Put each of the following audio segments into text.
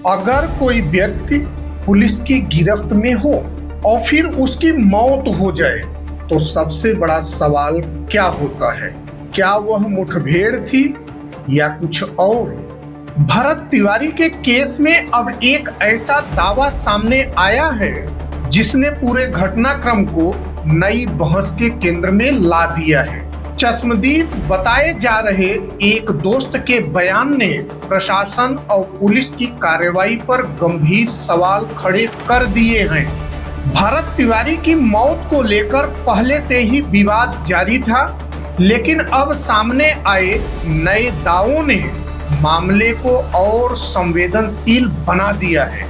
अगर कोई व्यक्ति पुलिस की गिरफ्त में हो और फिर उसकी मौत हो जाए तो सबसे बड़ा सवाल क्या होता है? क्या वह मुठभेड़ थी या कुछ और? भरत तिवारी के केस में अब एक ऐसा दावा सामने आया है जिसने पूरे घटनाक्रम को नई बहस के केंद्र में ला दिया है। चश्मदीद बताए जा रहे एक दोस्त के बयान ने प्रशासन और पुलिस की कार्रवाई पर गंभीर सवाल खड़े कर दिए हैं। भरत तिवारी की मौत को लेकर पहले से ही विवाद जारी था, लेकिन अब सामने आए नए दावों ने मामले को और संवेदनशील बना दिया है।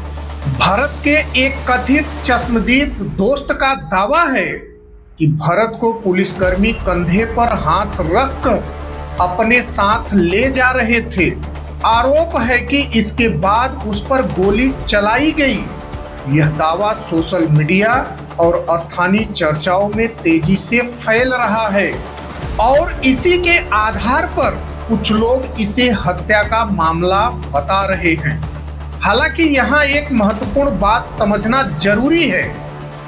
भरत के एक कथित चश्मदीद दोस्त का दावा है कि भरत को पुलिसकर्मी कंधे पर हाथ रखकर अपने साथ ले जा रहे थे। आरोप है कि इसके बाद उस पर गोली चलाई गई। यह दावा सोशल मीडिया और स्थानीय चर्चाओं में तेजी से फैल रहा है और इसी के आधार पर कुछ लोग इसे हत्या का मामला बता रहे हैं। हालांकि यहाँ एक महत्वपूर्ण बात समझना जरूरी है।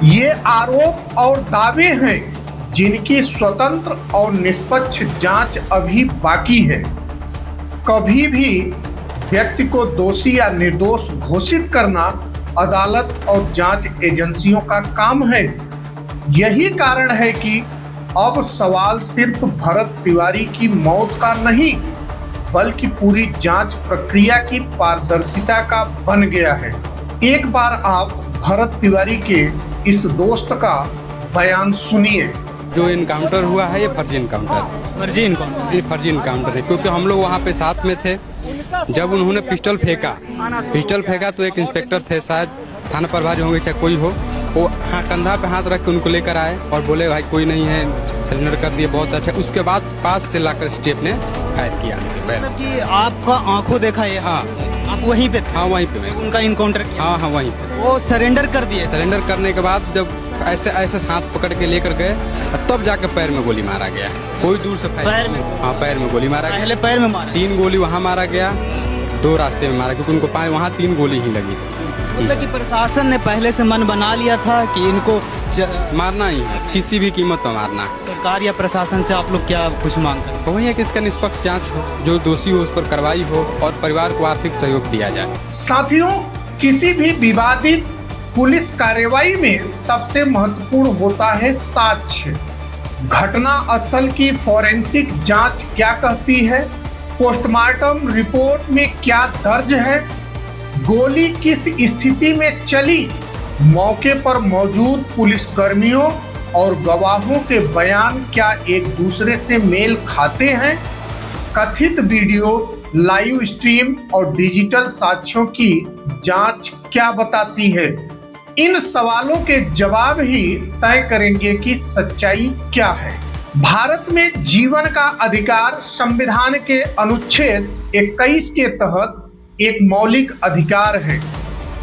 ये आरोप और दावे हैं जिनकी स्वतंत्र और निष्पक्ष जांच अभी बाकी है। कभी भी व्यक्ति को दोषी या निर्दोष घोषित करना अदालत और जांच एजेंसियों का काम है। यही कारण है कि अब सवाल सिर्फ भरत तिवारी की मौत का नहीं, बल्कि पूरी जांच प्रक्रिया की पारदर्शिता का बन गया है। एक बार आप भरत तिवारी के इस दोस्त का बयान सुनिए। जो इनकाउंटर हुआ है ये फर्जी इनकाउंटर है, क्योंकि हम लोग वहाँ पे साथ में थे। जब उन्होंने पिस्टल फेंका तो एक इंस्पेक्टर थे, शायद थाना प्रभारी होंगे चाहे कोई हो, वो कंधा पे हाथ रख के उनको लेकर आए और बोले भाई कोई नहीं है, सरेंडर कर दिए, बहुत अच्छा। उसके बाद पास से लाकर स्टेप ने फायर किया। मतलब कि आपका आंखों देखा है? हाँ, आप वहीं पे थे? हाँ वहीं पे उनका इनकाउंटर किया? हाँ वहीं पे। वो सरेंडर कर दिए? सरेंडर करने के बाद जब ऐसे हाथ पकड़ के लेकर गए तब जाके पैर में गोली मारा गया। कोई दूर से पैर में? हाँ पैर में गोली मारा गया। पहले पैर में मारा? 3 गोली वहाँ मारा गया, 2 रास्ते में मारा, क्योंकि उनको वहाँ 3 गोली ही लगी थी। मतलब कि प्रशासन ने पहले से मन बना लिया था कि इनको मारना ही है, किसी भी कीमत पर मारना है। सरकार या प्रशासन से आप लोग क्या कुछ मांग करते हैं? वही है कि इसका निष्पक्ष जांच हो, जो दोषी हो उस पर कार्रवाई हो और परिवार को आर्थिक सहयोग दिया जाए। साथियों, किसी भी विवादित पुलिस कार्रवाई में सबसे महत्वपूर्ण होता है साक्ष्य। घटना स्थल की फोरेंसिक जांच क्या कहती है, पोस्टमार्टम रिपोर्ट में क्या दर्ज है, गोली किस स्थिति में चली, मौके पर मौजूद पुलिसकर्मियों और गवाहों के बयान क्या एक दूसरे से मेल खाते हैं, कथित वीडियो, लाइव स्ट्रीम और डिजिटल साक्ष्यों की जांच क्या बताती है। इन सवालों के जवाब ही तय करेंगे कि सच्चाई क्या है। भारत में जीवन का अधिकार संविधान के अनुच्छेद 21 के तहत एक मौलिक अधिकार है।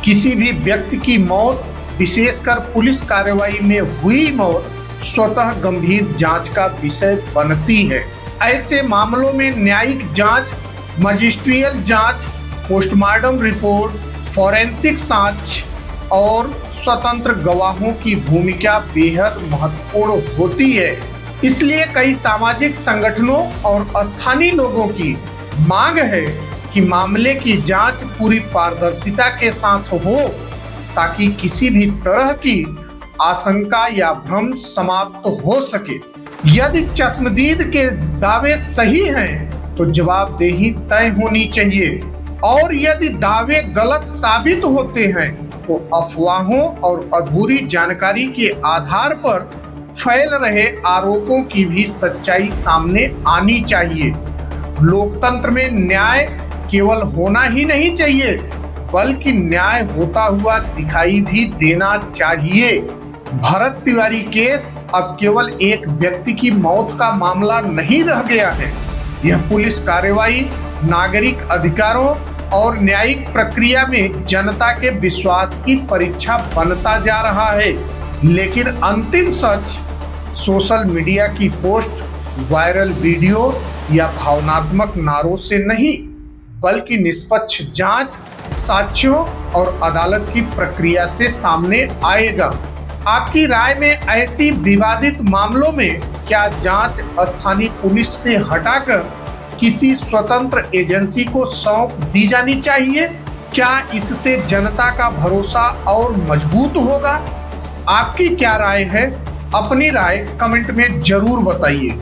किसी भी व्यक्ति की मौत, विशेषकर पुलिस कार्रवाई में हुई मौत, स्वतः गंभीर जांच का विषय बनती है। ऐसे मामलों में न्यायिक जांच, मजिस्ट्रियल जांच, पोस्टमार्टम रिपोर्ट, फोरेंसिक साक्ष्य और स्वतंत्र गवाहों की भूमिका बेहद महत्वपूर्ण होती है। इसलिए कई सामाजिक संगठनों और स्थानीय लोगों की मांग है कि मामले की जांच पूरी पारदर्शिता के साथ हो, ताकि किसी भी तरह की आशंका या भ्रम समाप्त हो सके। यदि चश्मदीद के दावे सही हैं तो जवाबदेही तय होनी चाहिए, और यदि दावे गलत साबित होते हैं तो अफवाहों और अधूरी जानकारी के आधार पर फैल रहे आरोपों की भी सच्चाई सामने आनी चाहिए। लोकतंत्र में न्याय केवल होना ही नहीं चाहिए, बल्कि न्याय होता हुआ दिखाई भी देना चाहिए। भरत तिवारी केस अब केवल एक व्यक्ति की मौत का मामला नहीं रह गया है। यह पुलिस कार्रवाई, नागरिक अधिकारों और न्यायिक प्रक्रिया में जनता के विश्वास की परीक्षा बनता जा रहा है। लेकिन अंतिम सच सोशल मीडिया की पोस्ट, वायरल वीडियो या भावनात्मक नारों से नहीं, बल्कि निष्पक्ष जांच, साक्ष्यों और अदालत की प्रक्रिया से सामने आएगा। आपकी राय में ऐसी विवादित मामलों में क्या जांच स्थानीय पुलिस से हटाकर किसी स्वतंत्र एजेंसी को सौंप दी जानी चाहिए? क्या इससे जनता का भरोसा और मजबूत होगा? आपकी क्या राय है? अपनी राय कमेंट में जरूर बताइए।